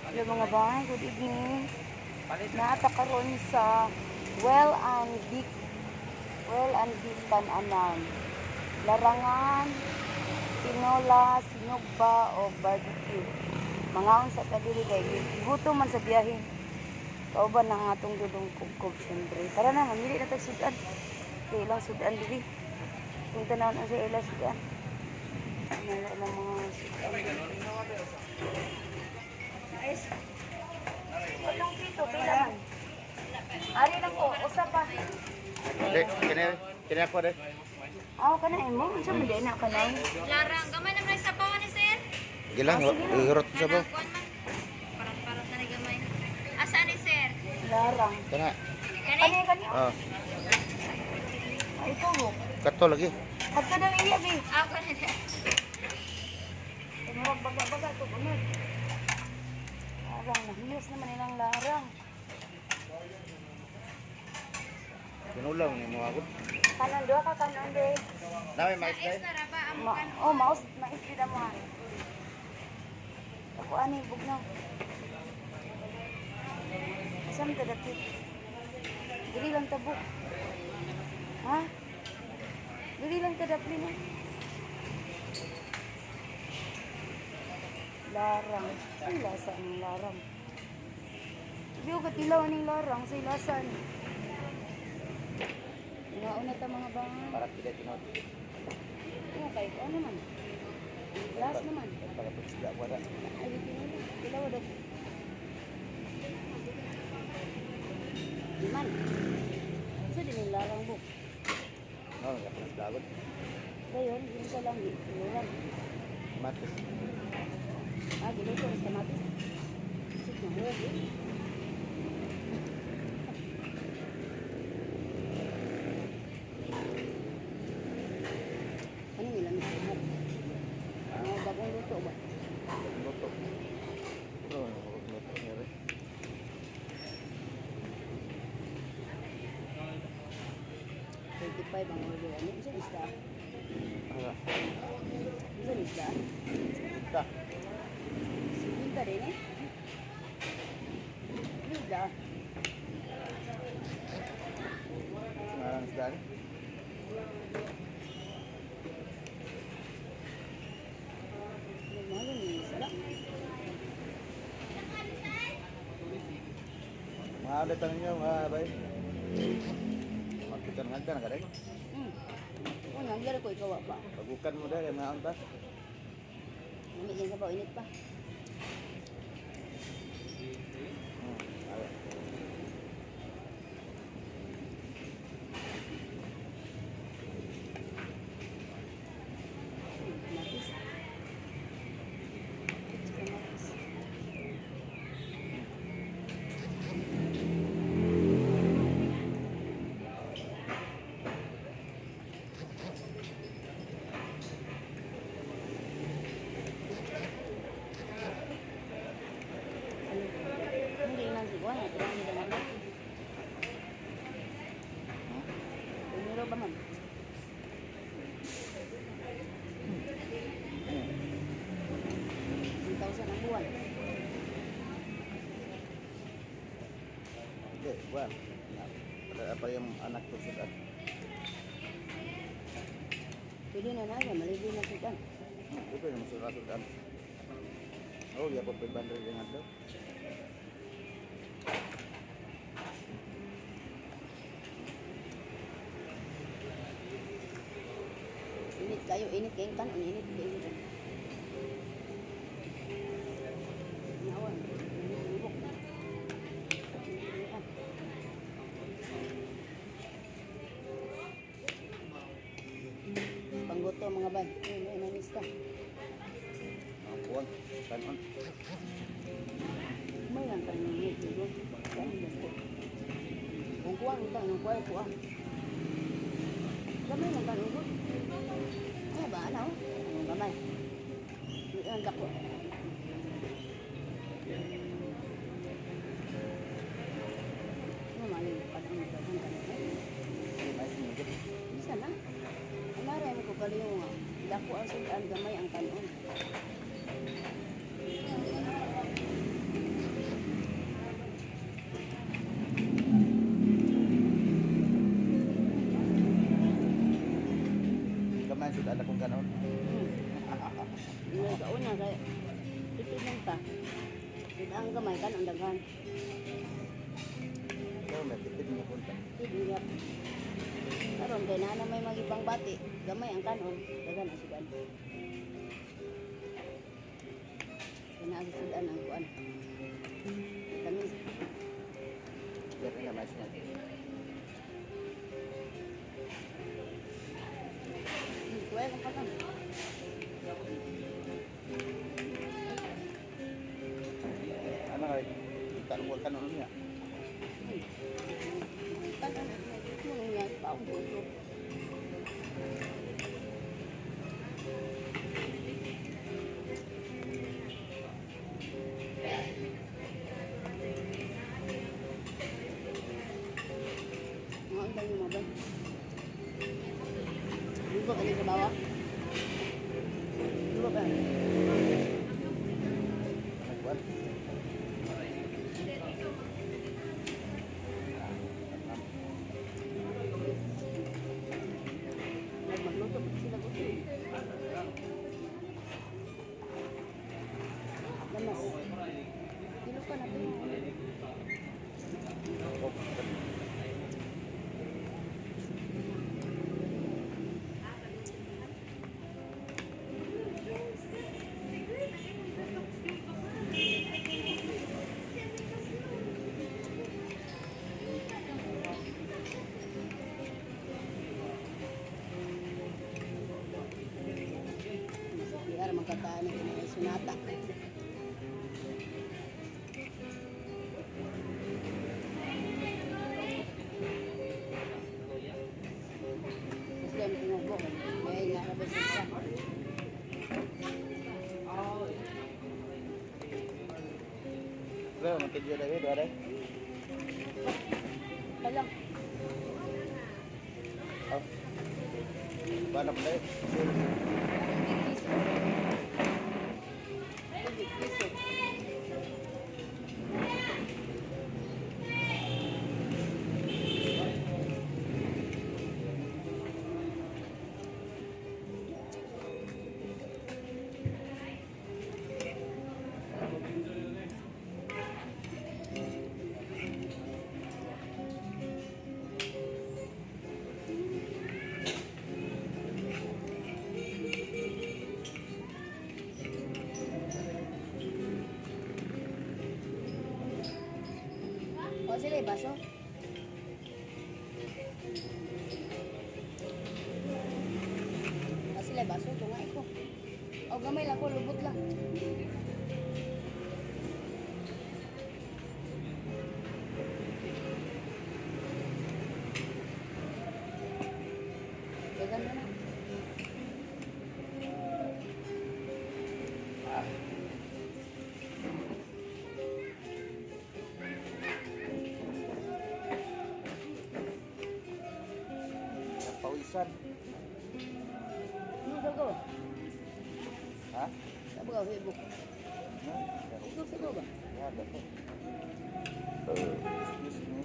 Hello mga bahay, good evening. Naata karon sa Well and Beef Pananan. Larangan, tinola, sinugba o barbecue. Mga sa kadiri kay gutom man sa biyahe. Kauban na atong dudong kugkog syempre. Tara na, mamili na tayo sudan. Kaya ilang sudan diri. Kung tanaw na sa ilang sudan. Wala lang mga sudan diri. Guys, itong pito, kailangan. Ari na po, usa pa. Kini ako deh. Ako ka na, mo. Isa mo din ako na. Larang, gamay naman sa pawan ni sir. Gilang, ihurot sa ba? Kuan man. Parang na ni gamay. Asa ni sir? Larang. Kana. Kani? Kani? Ah, Ay, ito mo. kato lagi. At ka daw iya, bi. Ako na din. Tumawag baga-baga ito, bunod. Larang, nahiyos naman nilang larang. Kinulang ni mo ako. Kanan, doa ka kanan, be. Nami mais Is dai. na raba ang Oh, mais din mo. Ako ani, bugnaw. Asam ka dati? Dili lang tabuk. Ha? Dili lang ka dapli na. Larang. Ay, lasa ang larang. Sabi ko katilaw ang larang sa ilasan. Inauna ta mga bahay. Para tidak tinot. Oo, kahit ano naman. Last naman. Para tidak wala. Ay, tilaw daw. Iman. Isa din yung larang buk. No, enggak pernah dapat. Ngayon, yun sa lang, inulan. Mati. Ginuto, mas kamatis. Sip na huwag eh. Ano nila, Mr. Hub? Bagong luto ba? Luto. No, luto ni re. 25 ang order. Ano? Isa isda? Ala. Isa isda? Ta. Sinta din eh. Isda. Ngarang sedari. Malo ni isda. Mahal datang niyo, bay. Makita nga ka na kadai. Una, ang laro ko ikaw pa. Pagukan mo dai mga anta. Namit yan sa init pa. Ala. Kamatis. Kamatis. Hindi lang siguro. Hindi lang naman. Tumiro ba man? Ang 1,000 ang buwan. Oke, buat. Ada apa yang anak tu sudah? Pwede na na, maligo na siya. Itu yang masuk rasukan. Oh, ya pembandar dengan tu. Init kayo, init kayo kan, ang init kayo. Nawan, lubok. Panggoto mga ban, may nanista. Puan, kanon. May lang kayo ng init dito. Kaya lubok. Kung kuwan, utang ng kuwan, kuwan. Gamay lang kayo lubok. Ay ba, ano? Ang gamay. Ang dako. Ano mali, patang magkakang kanon. Mais ni. Bisa na. Amaray mo ko kaliyo nga. Dako ang sudan gamay ang kanon. Ang gamay kan ang daghan. Oo, may tipid mo punta. Hindi yap. Karon kay na may magibang bati, gamay ang kanon, daghan ang sudan. Kaya ang sudan ang kuan. Kami Yan na mais na. kuya kang patang. Ano kay? Taruan ka noon niya. Patang. Yung niya pa ang bulo. Mga ang tayo mabay. Dito ka sa bawah. Dito ba? Nagwan. Magluto pa sila ko. Lamas. Kilo pa natin. Oh, Biar magkakaan na kini sunata. Kasi ang tumubo, may narabas siya. Bro, matigil lagi dua deh. Kalang, Oh. Balap deh. tubig piso. O sila baso. O sila baso, tunga ko. O gamay lang ko, lubot lang. Dagan mo na. Pawisan. Ano daw ko? Ha? Sabi ka, hibok. Hibok sa ba? Ya, ada tuh. Excuse me.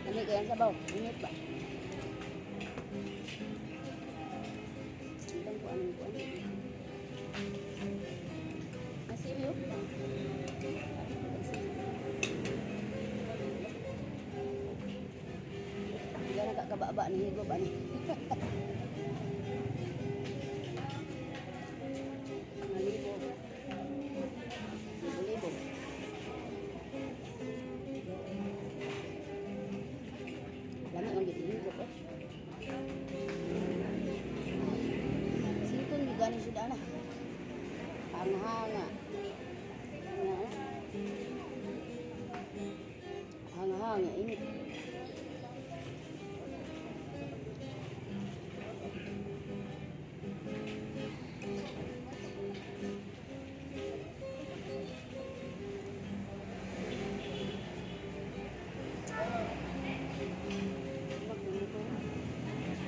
Ano kaya sa baw? Init ba? Silang ko anong ko. Nasili yun? Hindi ka nakakababa ni Higo ba ni? Malibo. Libo-libo. Lama ang gitingin ko po. Singkon juga ni sudah na. Hanga-hanga. Hanga-hanga ini.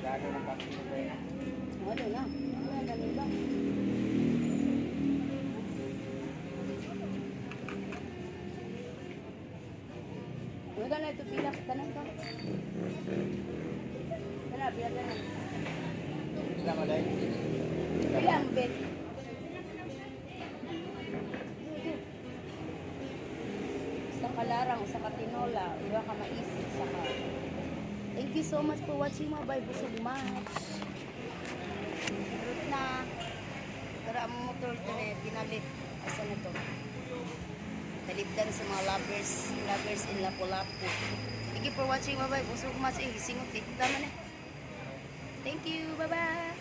Gado ng pakin ko eh. Ano na? Ano na nila? Ano na ito pilak? Tanan ka. Tara, pilak tanan. Sila maday. Bilang, bet. Isa ka larang, isa ka tinola, iba ka mais, isa ka. Thank you so much for watching mga bay. Busog much. Fruit na. Tara, ang motor ito na pinalit. Asa na to? Talibdan sa mga lovers in Lapu-Lapu. Thank you for watching mga bay. Busog much. Singot eh. Tama na. Thank you. Bye-bye.